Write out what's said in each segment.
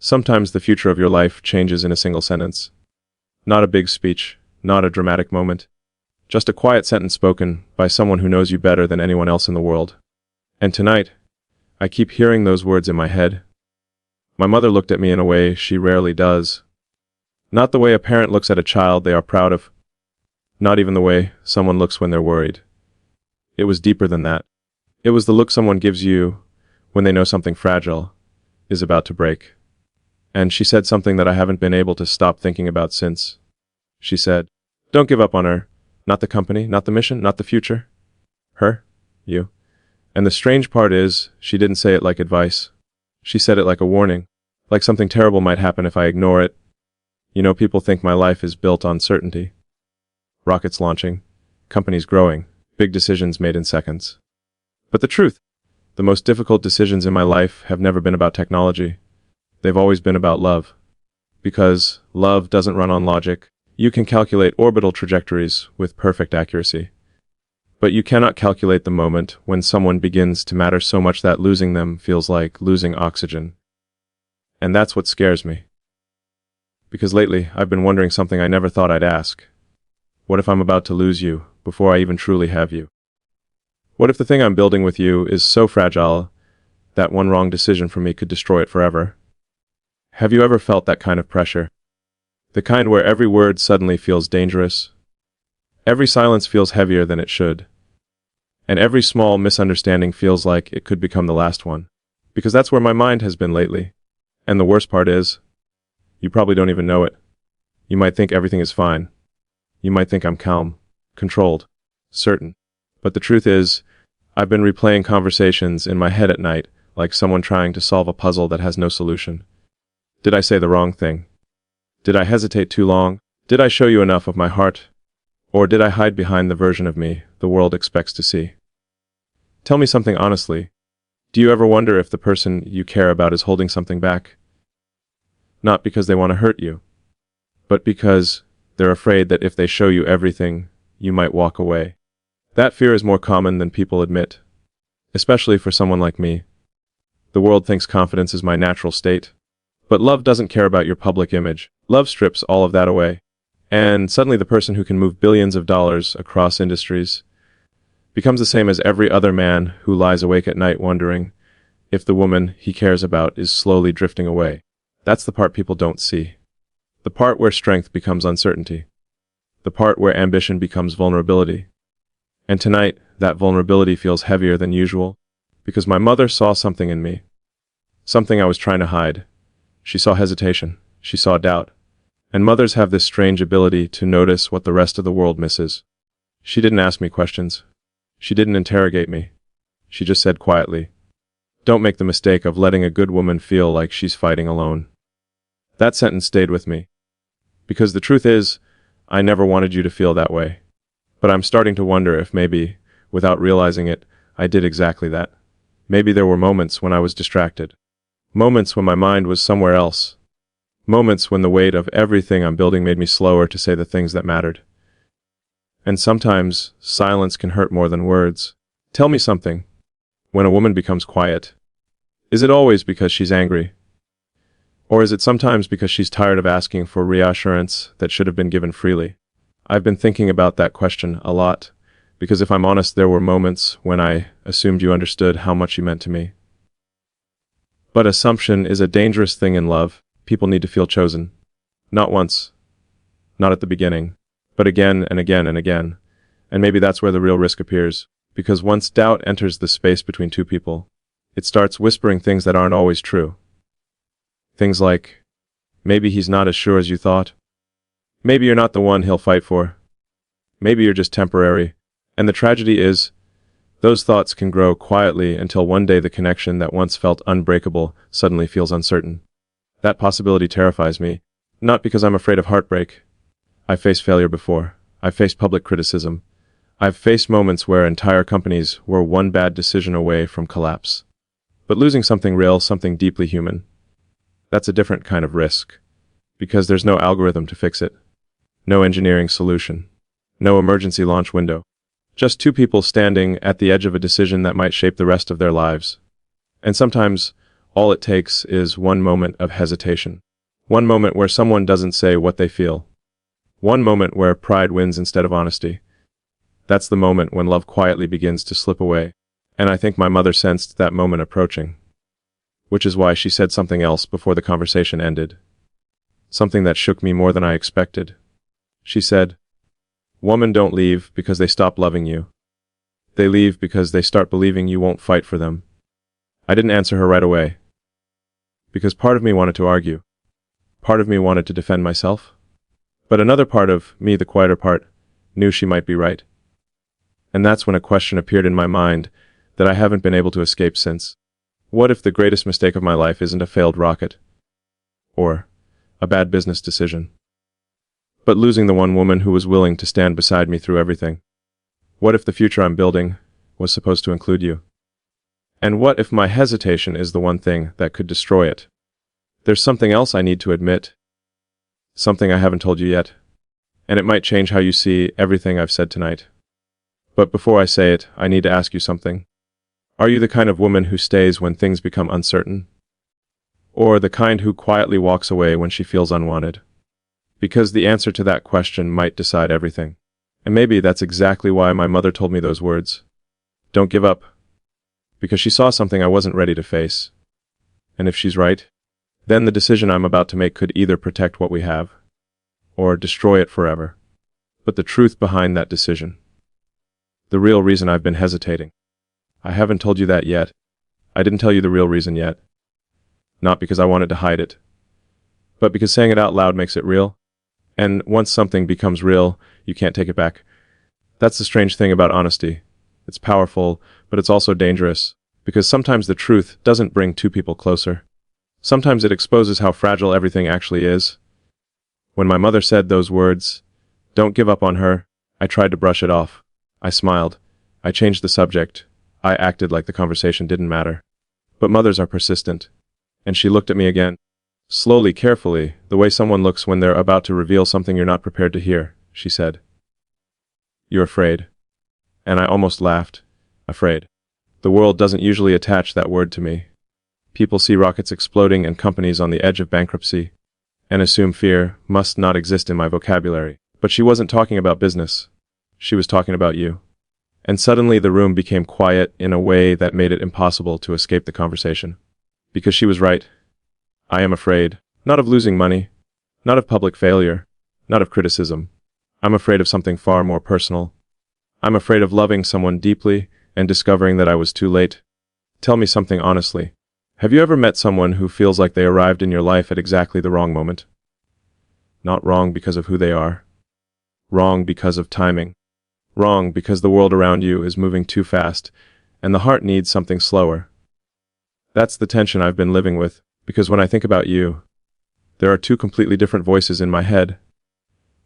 Sometimes the future of your life changes in a single sentence. Not a big speech, not a dramatic moment. Just a quiet sentence spoken by someone who knows you better than anyone else in the world. And tonight, I keep hearing those words in my head. My mother looked at me in a way she rarely does. Not the way a parent looks at a child they are proud of. Not even the way someone looks when they're worried. It was deeper than that. It was the look someone gives you when they know something fragile is about to break. And she said something that I haven't been able to stop thinking about since. She said, "Don't give up on her. Not the company, not the mission, not the future. Her, you." And the strange part is, she didn't say it like advice. She said it like a warning, like something terrible might happen if I ignore it. You know, people think my life is built on certainty. Rockets launching, companies growing, big decisions made in seconds. But the truth, the most difficult decisions in my life have never been about technology. They've always been about love. Because love doesn't run on logic. You can calculate orbital trajectories with perfect accuracy. But you cannot calculate the moment when someone begins to matter so much that losing them feels like losing oxygen. And that's what scares me. Because lately, I've been wondering something I never thought I'd ask. What if I'm about to lose you before I even truly have you? What if the thing I'm building with you is so fragile that one wrong decision from me could destroy it forever? Have you ever felt that kind of pressure? The kind where every word suddenly feels dangerous? Every silence feels heavier than it should. And every small misunderstanding feels like it could become the last one. Because that's where my mind has been lately. And the worst part is, you probably don't even know it. You might think everything is fine. You might think I'm calm, controlled, certain. But the truth is, I've been replaying conversations in my head at night like someone trying to solve a puzzle that has no solution. Did I say the wrong thing? Did I hesitate too long? Did I show you enough of my heart? Or did I hide behind the version of me the world expects to see? Tell me something honestly. Do you ever wonder if the person you care about is holding something back? Not because they want to hurt you, but because they're afraid that if they show you everything, you might walk away. That fear is more common than people admit, especially for someone like me. The world thinks confidence is my natural state. But love doesn't care about your public image. Love strips all of that away. And suddenly the person who can move billions of dollars across industries becomes the same as every other man who lies awake at night wondering if the woman he cares about is slowly drifting away. That's the part people don't see. The part where strength becomes uncertainty. The part where ambition becomes vulnerability. And tonight, that vulnerability feels heavier than usual, because my mother saw something in me. Something I was trying to hide. She saw hesitation. She saw doubt. And mothers have this strange ability to notice what the rest of the world misses. She didn't ask me questions. She didn't interrogate me. She just said quietly, "Don't make the mistake of letting a good woman feel like she's fighting alone." That sentence stayed with me. Because the truth is, I never wanted you to feel that way. But I'm starting to wonder if maybe, without realizing it, I did exactly that. Maybe there were moments when I was distracted. Moments when my mind was somewhere else. Moments when the weight of everything I'm building made me slower to say the things that mattered. And sometimes, silence can hurt more than words. Tell me something. When a woman becomes quiet, is it always because she's angry? Or is it sometimes because she's tired of asking for reassurance that should have been given freely? I've been thinking about that question a lot, because if I'm honest, there were moments when I assumed you understood how much you meant to me. But assumption is a dangerous thing in love. People need to feel chosen. Not once. Not at the beginning. But again and again and again. And maybe that's where the real risk appears. Because once doubt enters the space between two people, it starts whispering things that aren't always true. Things like, maybe he's not as sure as you thought. Maybe you're not the one he'll fight for. Maybe you're just temporary. And the tragedy is, those thoughts can grow quietly until one day the connection that once felt unbreakable suddenly feels uncertain. That possibility terrifies me, not because I'm afraid of heartbreak. I've faced failure before. I've faced public criticism. I've faced moments where entire companies were one bad decision away from collapse. But losing something real, something deeply human, that's a different kind of risk. Because there's no algorithm to fix it. No engineering solution. No emergency launch window. Just two people standing at the edge of a decision that might shape the rest of their lives. And sometimes, All it takes is one moment of hesitation. One moment where someone doesn't say what they feel. One moment where pride wins instead of honesty. That's the moment when love quietly begins to slip away. And I think my mother sensed that moment approaching. Which is why she said something else before the conversation ended. Something that shook me more than I expected. She said, "Women don't leave because they stop loving you. They leave because they start believing you won't fight for them." I didn't answer her right away. Because part of me wanted to argue. Part of me wanted to defend myself. But another part of me, the quieter part, knew she might be right. And that's when a question appeared in my mind that I haven't been able to escape since. What if the greatest mistake of my life isn't a failed rocket? Or a bad business decision? But losing the one woman who was willing to stand beside me through everything? What if the future I'm building was supposed to include you? And what if my hesitation is the one thing that could destroy it? There's something else I need to admit. Something I haven't told you yet. And it might change how you see everything I've said tonight. But before I say it, I need to ask you something. Are you the kind of woman who stays when things become uncertain? Or the kind who quietly walks away when she feels unwanted? Because the answer to that question might decide everything. And maybe that's exactly why my mother told me those words. Don't give up. Because she saw something I wasn't ready to face. And if she's right, then the decision I'm about to make could either protect what we have, or destroy it forever. But the truth behind that decision, the real reason I've been hesitating, I haven't told you that yet. I didn't tell you the real reason yet. Not because I wanted to hide it, but because saying it out loud makes it real. And once something becomes real, you can't take it back. That's the strange thing about honesty. It's powerful, but it's also dangerous, because sometimes the truth doesn't bring two people closer. Sometimes it exposes how fragile everything actually is. When my mother said those words, "Don't give up on her," I tried to brush it off. I smiled. I changed the subject. I acted like the conversation didn't matter. But mothers are persistent. And she looked at me again. Slowly, carefully, the way someone looks when they're about to reveal something you're not prepared to hear, she said. "You're afraid." And I almost laughed. Afraid. The world doesn't usually attach that word to me. People see rockets exploding and companies on the edge of bankruptcy, and assume fear must not exist in my vocabulary. But she wasn't talking about business. She was talking about you. And suddenly the room became quiet in a way that made it impossible to escape the conversation. Because she was right. I am afraid, not of losing money, not of public failure, not of criticism. I'm afraid of something far more personal. I'm afraid of loving someone deeply and discovering that I was too late. Tell me something honestly. Have you ever met someone who feels like they arrived in your life at exactly the wrong moment? Not wrong because of who they are. Wrong because of timing. Wrong because the world around you is moving too fast, and the heart needs something slower. That's the tension I've been living with, because when I think about you, there are two completely different voices in my head.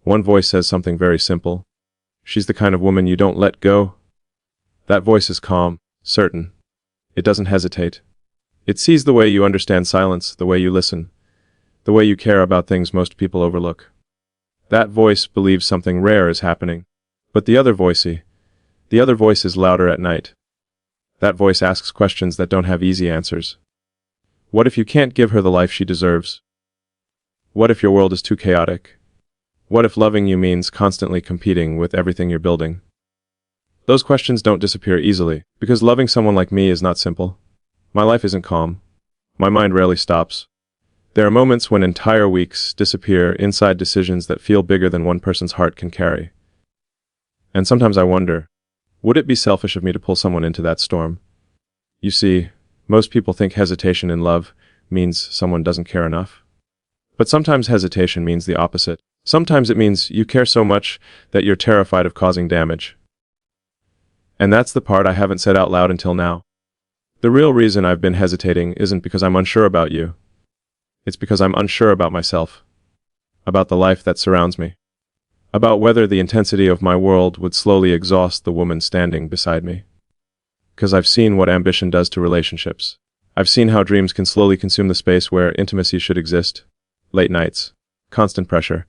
One voice says something very simple. She's the kind of woman you don't let go. That voice is calm, certain. It doesn't hesitate. It sees the way you understand silence, the way you listen, the way you care about things most people overlook. That voice believes something rare is happening. But the other voice is louder at night. That voice asks questions that don't have easy answers. What if you can't give her the life she deserves? What if your world is too chaotic? What if loving you means constantly competing with everything you're building? Those questions don't disappear easily, because loving someone like me is not simple. My life isn't calm. My mind rarely stops. There are moments when entire weeks disappear inside decisions that feel bigger than one person's heart can carry. And sometimes I wonder, would it be selfish of me to pull someone into that storm? You see, most people think hesitation in love means someone doesn't care enough. But sometimes hesitation means the opposite. Sometimes it means you care so much that you're terrified of causing damage. And that's the part I haven't said out loud until now. The real reason I've been hesitating isn't because I'm unsure about you. It's because I'm unsure about myself, about the life that surrounds me, about whether the intensity of my world would slowly exhaust the woman standing beside me. Because I've seen what ambition does to relationships. I've seen how dreams can slowly consume the space where intimacy should exist. Late nights, constant pressure,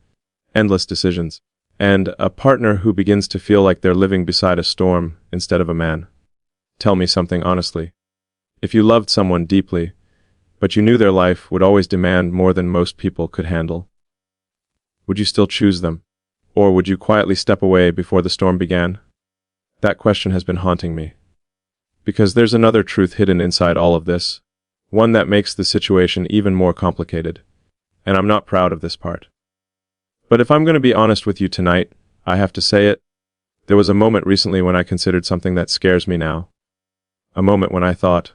endless decisions, and a partner who begins to feel like they're living beside a storm instead of a man. Tell me something honestly. If you loved someone deeply, but you knew their life would always demand more than most people could handle. Would you still choose them? Or would you quietly step away before the storm began? That question has been haunting me. Because there's another truth hidden inside all of this, one that makes the situation even more complicated. And I'm not proud of this part. But if I'm going to be honest with you tonight, I have to say it. There was a moment recently when I considered something that scares me now. A moment when I thought,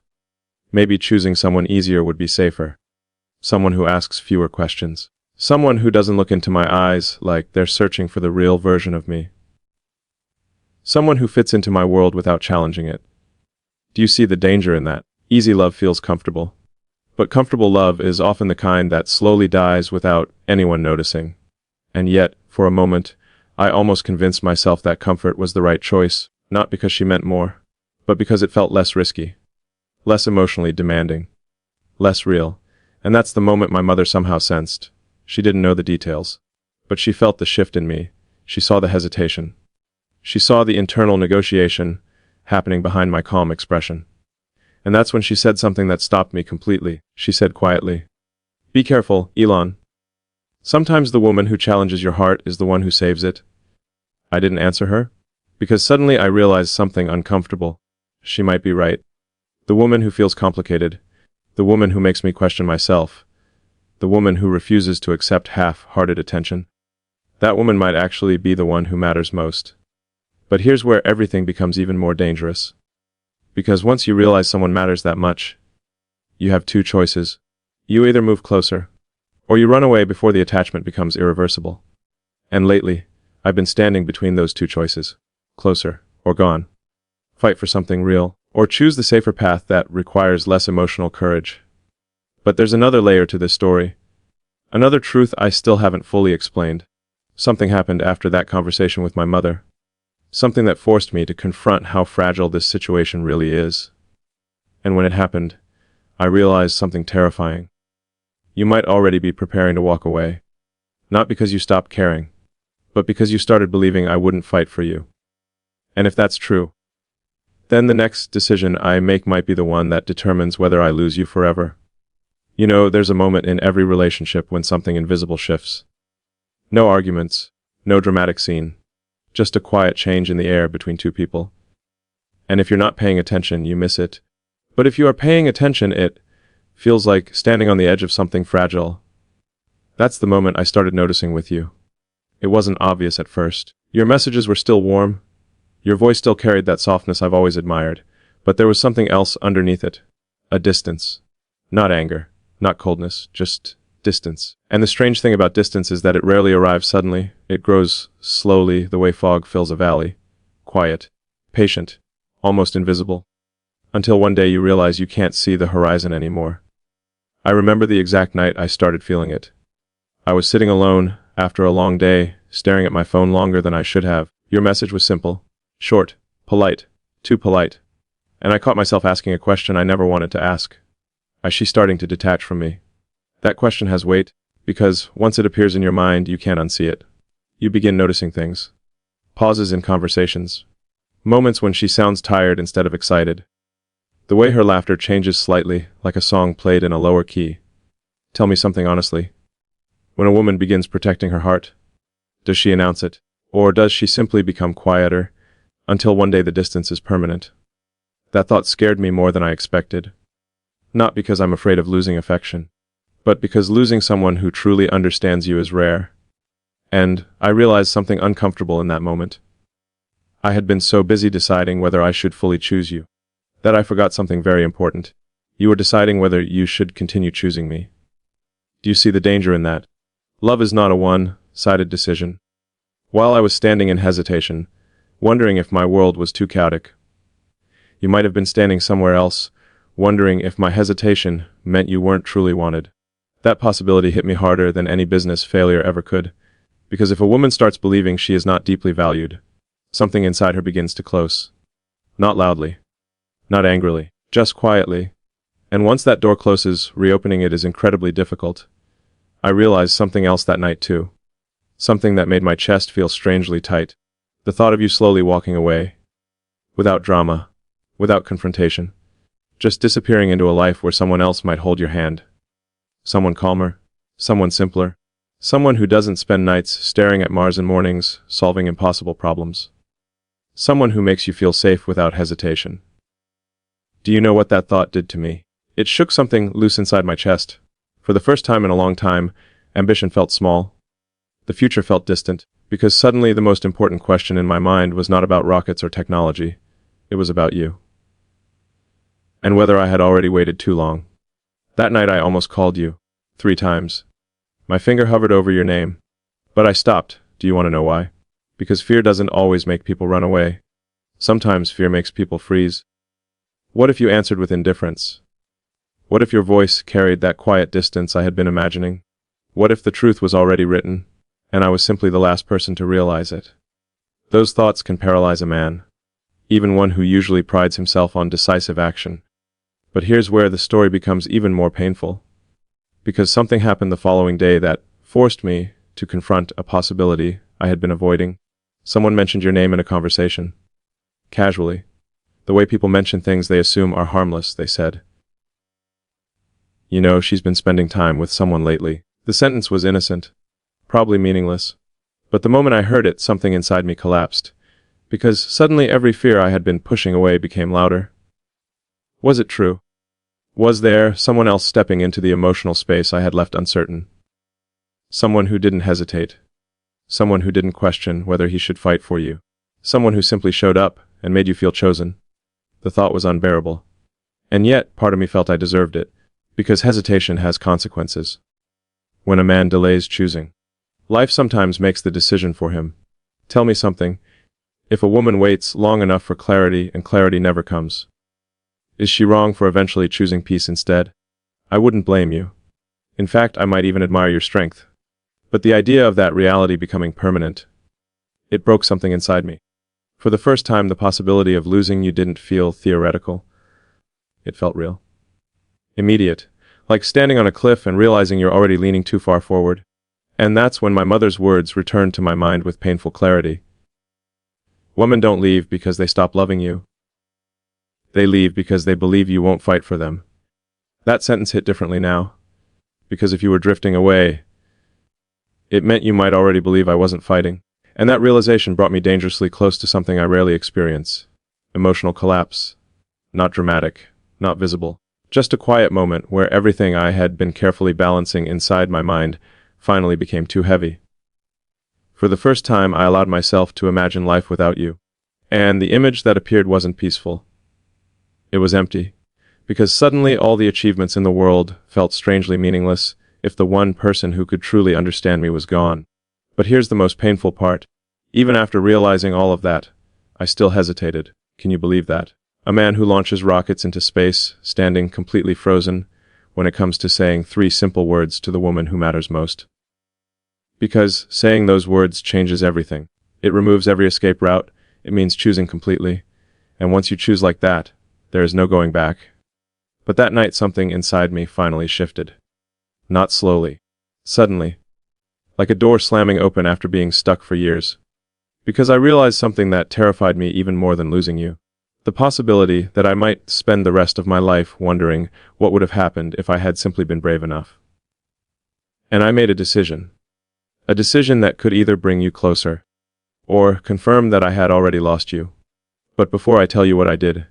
maybe choosing someone easier would be safer. Someone who asks fewer questions. Someone who doesn't look into my eyes like they're searching for the real version of me. Someone who fits into my world without challenging it. Do you see the danger in that? Easy love feels comfortable. But comfortable love is often the kind that slowly dies without anyone noticing. And yet, for a moment, I almost convinced myself that comfort was the right choice, not because she meant more, but because it felt less risky, less emotionally demanding, less real. And that's the moment my mother somehow sensed. She didn't know the details, but she felt the shift in me. She saw the hesitation. She saw the internal negotiation happening behind my calm expression. And that's when she said something that stopped me completely. She said quietly, "Be careful, Elon. Sometimes the woman who challenges your heart is the one who saves it." I didn't answer her, because suddenly I realized something uncomfortable. She might be right. The woman who feels complicated, the woman who makes me question myself, the woman who refuses to accept half-hearted attention, that woman might actually be the one who matters most. But here's where everything becomes even more dangerous. Because once you realize someone matters that much, you have two choices. You either move closer, or you run away before the attachment becomes irreversible. And lately, I've been standing between those two choices. Closer, or gone. Fight for something real, or choose the safer path that requires less emotional courage. But there's another layer to this story. Another truth I still haven't fully explained. Something happened after that conversation with my mother. Something that forced me to confront how fragile this situation really is. And when it happened, I realized something terrifying. You might already be preparing to walk away. Not because you stopped caring, but because you started believing I wouldn't fight for you. And if that's true, then the next decision I make might be the one that determines whether I lose you forever. You know, there's a moment in every relationship when something invisible shifts. No arguments, no dramatic scene, just a quiet change in the air between two people. And if you're not paying attention, you miss it. But if you are paying attention, it feels like standing on the edge of something fragile. That's the moment I started noticing with you. It wasn't obvious at first. Your messages were still warm. Your voice still carried that softness I've always admired. But there was something else underneath it. A distance. Not anger. Not coldness. Just distance. And the strange thing about distance is that it rarely arrives suddenly. It grows slowly, the way fog fills a valley. Quiet. Patient. Almost invisible. Until one day you realize you can't see the horizon anymore. I remember the exact night I started feeling it. I was sitting alone, after a long day, staring at my phone longer than I should have. Your message was simple, short, polite, too polite. And I caught myself asking a question I never wanted to ask. Is she starting to detach from me? That question has weight, because once it appears in your mind, you can't unsee it. You begin noticing things. Pauses in conversations. Moments when she sounds tired instead of excited. The way her laughter changes slightly, like a song played in a lower key. Tell me something honestly. When a woman begins protecting her heart, does she announce it? Or does she simply become quieter, until one day the distance is permanent? That thought scared me more than I expected. Not because I'm afraid of losing affection, but because losing someone who truly understands you is rare. And I realized something uncomfortable in that moment. I had been so busy deciding whether I should fully choose you, that I forgot something very important. You were deciding whether you should continue choosing me. Do you see the danger in that? Love is not a one-sided decision. While I was standing in hesitation, wondering if my world was too chaotic, you might have been standing somewhere else, wondering if my hesitation meant you weren't truly wanted. That possibility hit me harder than any business failure ever could, because if a woman starts believing she is not deeply valued, something inside her begins to close. Not loudly, not angrily, just quietly. And once that door closes, reopening it is incredibly difficult. I realized something else that night too. Something that made my chest feel strangely tight. The thought of you slowly walking away. Without drama. Without confrontation. just disappearing into a life where someone else might hold your hand. Someone calmer, someone simpler, someone who doesn't spend nights staring at Mars and mornings solving impossible problems. Someone who makes you feel safe without hesitation. Do you know what that thought did to me? It shook something loose inside my chest. For the first time in a long time, ambition felt small. The future felt distant, because suddenly the most important question in my mind was not about rockets or technology. It was about you. And whether I had already waited too long. That night I almost called you. 3 times. My finger hovered over your name. But I stopped. Do you want to know why? Because fear doesn't always make people run away. Sometimes fear makes people freeze. What if you answered with indifference? What if your voice carried that quiet distance I had been imagining? What if the truth was already written, and I was simply the last person to realize it? Those thoughts can paralyze a man, even one who usually prides himself on decisive action. But here's where the story becomes even more painful. Because something happened the following day that forced me to confront a possibility I had been avoiding. Someone mentioned your name in a conversation. Casually. The way people mention things they assume are harmless, they said. You know, she's been spending time with someone lately. The sentence was innocent, probably meaningless. But the moment I heard it, something inside me collapsed. Because suddenly every fear I had been pushing away became louder. Was it true? Was there someone else stepping into the emotional space I had left uncertain? Someone who didn't hesitate. Someone who didn't question whether he should fight for you. Someone who simply showed up and made you feel chosen. The thought was unbearable. And yet, part of me felt I deserved it. Because hesitation has consequences. When a man delays choosing, life sometimes makes the decision for him. Tell me something. If a woman waits long enough for clarity and clarity never comes, is she wrong for eventually choosing peace instead? I wouldn't blame you. In fact, I might even admire your strength. But the idea of that reality becoming permanent, it broke something inside me. For the first time, the possibility of losing you didn't feel theoretical. It felt real. Immediate, like standing on a cliff and realizing you're already leaning too far forward. And that's when my mother's words returned to my mind with painful clarity. Women don't leave because they stop loving you. They leave because they believe you won't fight for them. That sentence hit differently now. Because if you were drifting away, it meant you might already believe I wasn't fighting. And that realization brought me dangerously close to something I rarely experience. Emotional collapse. Not dramatic, not visible. Just a quiet moment where everything I had been carefully balancing inside my mind finally became too heavy. For the first time, I allowed myself to imagine life without you. And the image that appeared wasn't peaceful. It was empty. Because suddenly all the achievements in the world felt strangely meaningless if the one person who could truly understand me was gone. But here's the most painful part. Even after realizing all of that, I still hesitated. Can you believe that? A man who launches rockets into space, standing completely frozen, when it comes to saying 3 simple words to the woman who matters most. Because saying those words changes everything. It removes every escape route. It means choosing completely. And once you choose like that, there is no going back. But that night something inside me finally shifted. Not slowly. Suddenly. Like a door slamming open after being stuck for years. Because I realized something that terrified me even more than losing you. The possibility that I might spend the rest of my life wondering what would have happened if I had simply been brave enough. And I made a decision. A decision that could either bring you closer, or confirm that I had already lost you. But before I tell you what I did,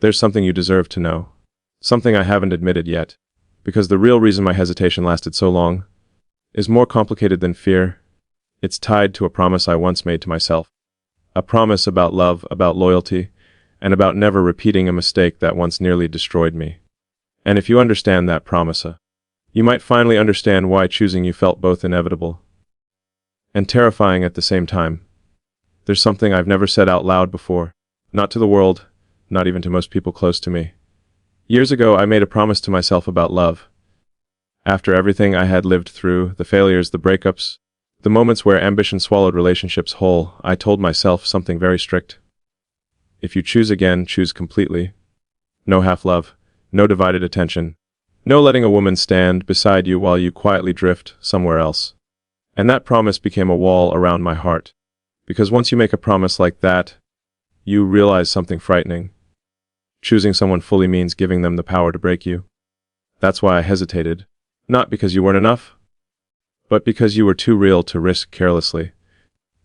there's something you deserve to know. Something I haven't admitted yet. Because the real reason my hesitation lasted so long is more complicated than fear. It's tied to a promise I once made to myself. A promise about love, about loyalty, and about never repeating a mistake that once nearly destroyed me. And if you understand that promise, you might finally understand why choosing you felt both inevitable and terrifying at the same time. There's something I've never said out loud before, not to the world, not even to most people close to me. Years ago, I made a promise to myself about love. After everything I had lived through, the failures, the breakups, the moments where ambition swallowed relationships whole, I told myself something very strict. If you choose again, choose completely. No half-love, no divided attention, no letting a woman stand beside you while you quietly drift somewhere else. And that promise became a wall around my heart. Because once you make a promise like that, you realize something frightening. Choosing someone fully means giving them the power to break you. That's why I hesitated. Not because you weren't enough, but because you were too real to risk carelessly.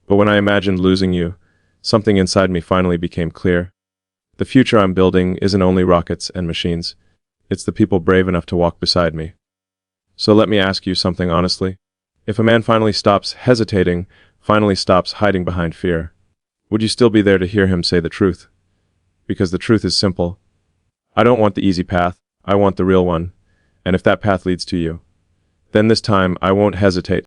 But when I imagined losing you, something inside me finally became clear. The future I'm building isn't only rockets and machines. It's the people brave enough to walk beside me. So let me ask you something honestly. If a man finally stops hesitating, finally stops hiding behind fear, would you still be there to hear him say the truth? Because the truth is simple. I don't want the easy path, I want the real one. And if that path leads to you, then this time I won't hesitate.